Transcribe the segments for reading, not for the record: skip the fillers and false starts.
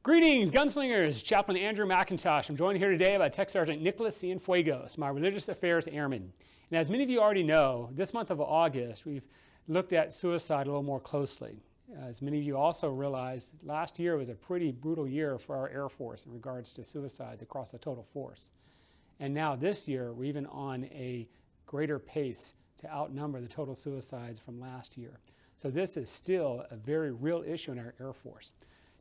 Greetings, gunslingers! Chaplain Andrew McIntosh. I'm joined here today by Tech Sergeant Nicholas Cinfuegos, my Religious Affairs Airman. And as many of you already know, this month of August, we've looked at suicide a little more closely. As many of you also realize, last year was a pretty brutal year for our Air Force in regards to suicides across the total force. And now this year, we're even on a greater pace to outnumber the total suicides from last year. So this is still a very real issue in our Air Force.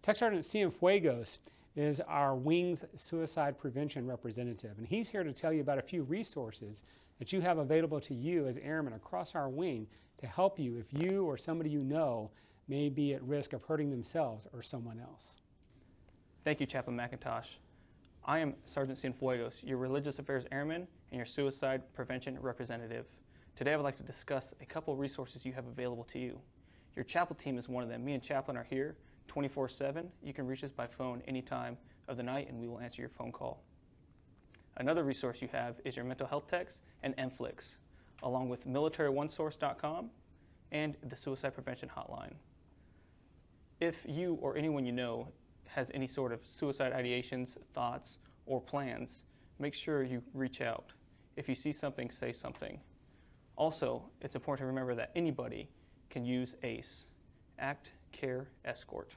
Tech Sergeant Cinfuegos is our Wings Suicide Prevention Representative, and he's here to tell you about a few resources that you have available to you as airmen across our wing to help you if you or somebody you know may be at risk of hurting themselves or someone else. Thank you, Chaplain McIntosh. I am Sergeant Cinfuegos, your Religious Affairs Airman and your Suicide Prevention Representative. Today I would like to discuss a couple of resources you have available to you. Your Chaplain team is one of them. Me and Chaplain are here 24/7. You can reach us by phone any time of the night and we will answer your phone call. Another resource you have is your mental health techs and MFLIX, along with militaryonesource.com and the Suicide Prevention Hotline. If you or anyone you know has any sort of suicide ideations, thoughts, or plans, make sure you reach out. If you see something, say something. Also, it's important to remember that anybody can use ACE, Act, Care, Escort.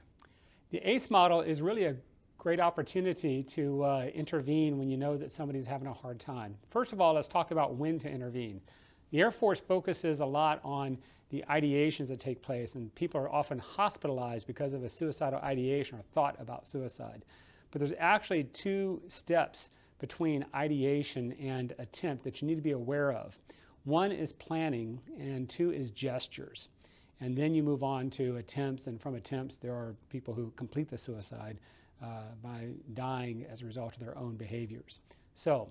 The ACE model is really a great opportunity to intervene when you know that somebody's having a hard time. First of all, let's talk about when to intervene. The Air Force focuses a lot on the ideations that take place, and people are often hospitalized because of a suicidal ideation or thought about suicide. But there's actually two steps between ideation and attempt that you need to be aware of. One is planning, and two is gestures. And then you move on to attempts, and from attempts there are people who complete the suicide by dying as a result of their own behaviors. So,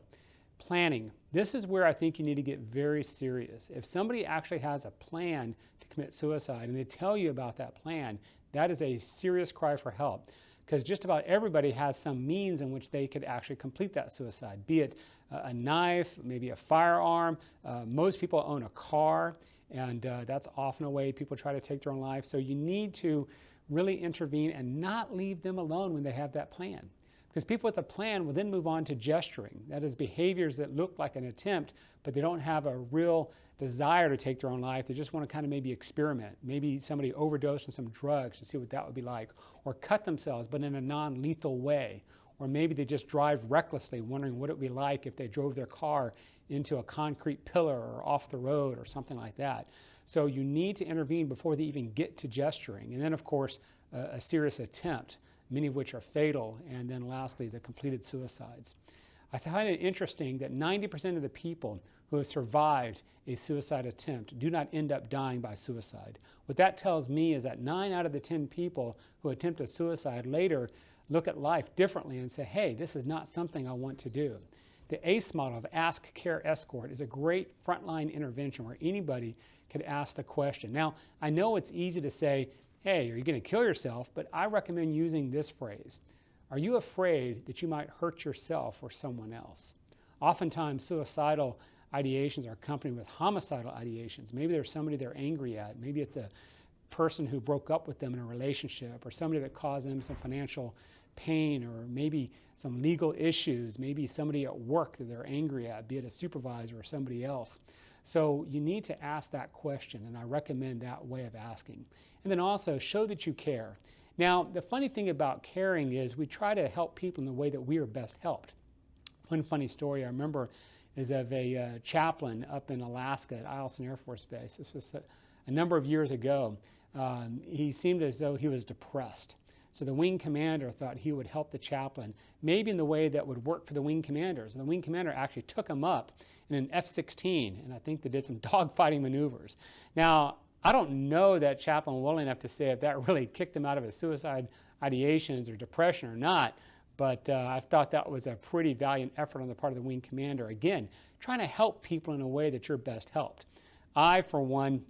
planning. This is where I think you need to get very serious. If somebody actually has a plan to commit suicide and they tell you about that plan, that is a serious cry for help, because just about everybody has some means in which they could actually complete that suicide, be it a knife, maybe a firearm. Most people own a car, and that's often a way people try to take their own life. So you need to really intervene and not leave them alone when they have that plan. Because people with a plan will then move on to gesturing. That is behaviors that look like an attempt, but they don't have a real desire to take their own life. They just want to kind of maybe experiment. Maybe somebody overdosed on some drugs to see what that would be like, or cut themselves, but in a non-lethal way. Or maybe they just drive recklessly, wondering what it would be like if they drove their car into a concrete pillar or off the road or something like that. So you need to intervene before they even get to gesturing. And then, of course, a serious attempt, many of which are fatal, and then lastly, the completed suicides. I find it interesting that 90% of the people who have survived a suicide attempt do not end up dying by suicide. What that tells me is that 9 out of the 10 people who attempt a suicide later look at life differently and say, hey, this is not something I want to do. The ACE model of Ask, Care, Escort is a great frontline intervention where anybody could ask the question. Now, I know it's easy to say, hey, are you going to kill yourself? But I recommend using this phrase. Are you afraid that you might hurt yourself or someone else? Oftentimes, suicidal ideations are accompanied with homicidal ideations. Maybe there's somebody they're angry at. Maybe it's a person who broke up with them in a relationship, or somebody that caused them some financial pain, or maybe some legal issues, maybe somebody at work that they're angry at, be it a supervisor or somebody else. So you need to ask that question, and I recommend that way of asking. And then also show that you care. Now, the funny thing about caring is we try to help people in the way that we are best helped. One funny story I remember is of a chaplain up in Alaska at Eielson Air Force Base. This was a number of years ago. He seemed as though he was depressed. So the wing commander thought he would help the chaplain, maybe in the way that would work for the wing commanders. And the wing commander actually took him up in an F-16, and I think they did some dogfighting maneuvers. Now, I don't know that chaplain well enough to say if that really kicked him out of his suicide ideations or depression or not, but I thought that was a pretty valiant effort on the part of the wing commander. Again, trying to help people in a way that you're best helped. I, for one,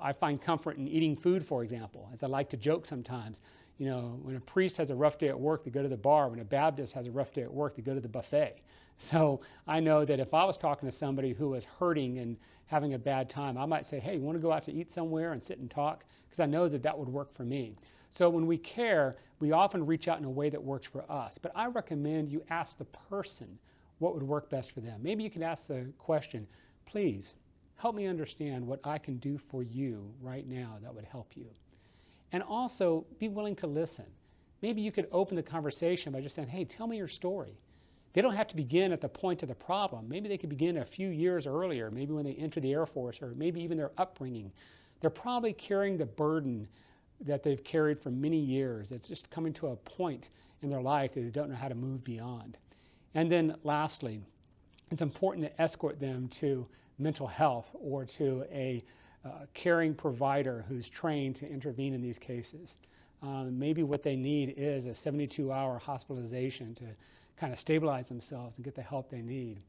I find comfort in eating food, for example, as I like to joke sometimes. You know, when a priest has a rough day at work, they go to the bar. When a Baptist has a rough day at work, they go to the buffet. So I know that if I was talking to somebody who was hurting and having a bad time, I might say, hey, you want to go out to eat somewhere and sit and talk? Because I know that that would work for me. So when we care, we often reach out in a way that works for us. But I recommend you ask the person what would work best for them. Maybe you could ask the question, please help me understand what I can do for you right now that would help you. And also be willing to listen. Maybe you could open the conversation by just saying, hey, tell me your story. They don't have to begin at the point of the problem. Maybe they could begin a few years earlier, maybe when they enter the Air Force, or maybe even their upbringing. They're probably carrying the burden that they've carried for many years. It's just coming to a point in their life that they don't know how to move beyond. And then lastly, it's important to escort them to mental health or to a caring provider who's trained to intervene in these cases. Maybe what they need is a 72-hour hospitalization to kind of stabilize themselves and get the help they need.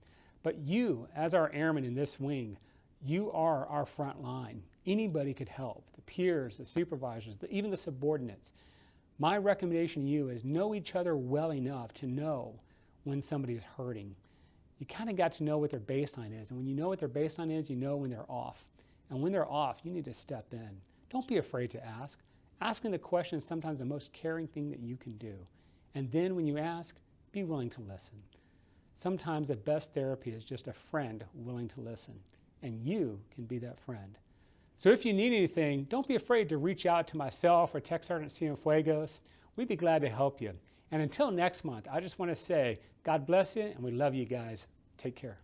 But you, as our airmen in this wing, you are our front line. Anybody could help, the peers, the supervisors, even the subordinates. My recommendation to you is know each other well enough to know when somebody is hurting. You kind of got to know what their baseline is. And when you know what their baseline is, you know when they're off. And when they're off, you need to step in. Don't be afraid to ask. Asking the question is sometimes the most caring thing that you can do. And then when you ask, be willing to listen. Sometimes the best therapy is just a friend willing to listen. And you can be that friend. So if you need anything, don't be afraid to reach out to myself or Tech Sergeant Cinfuegos. We'd be glad to help you. And until next month, I just want to say, God bless you, and we love you guys. Take care.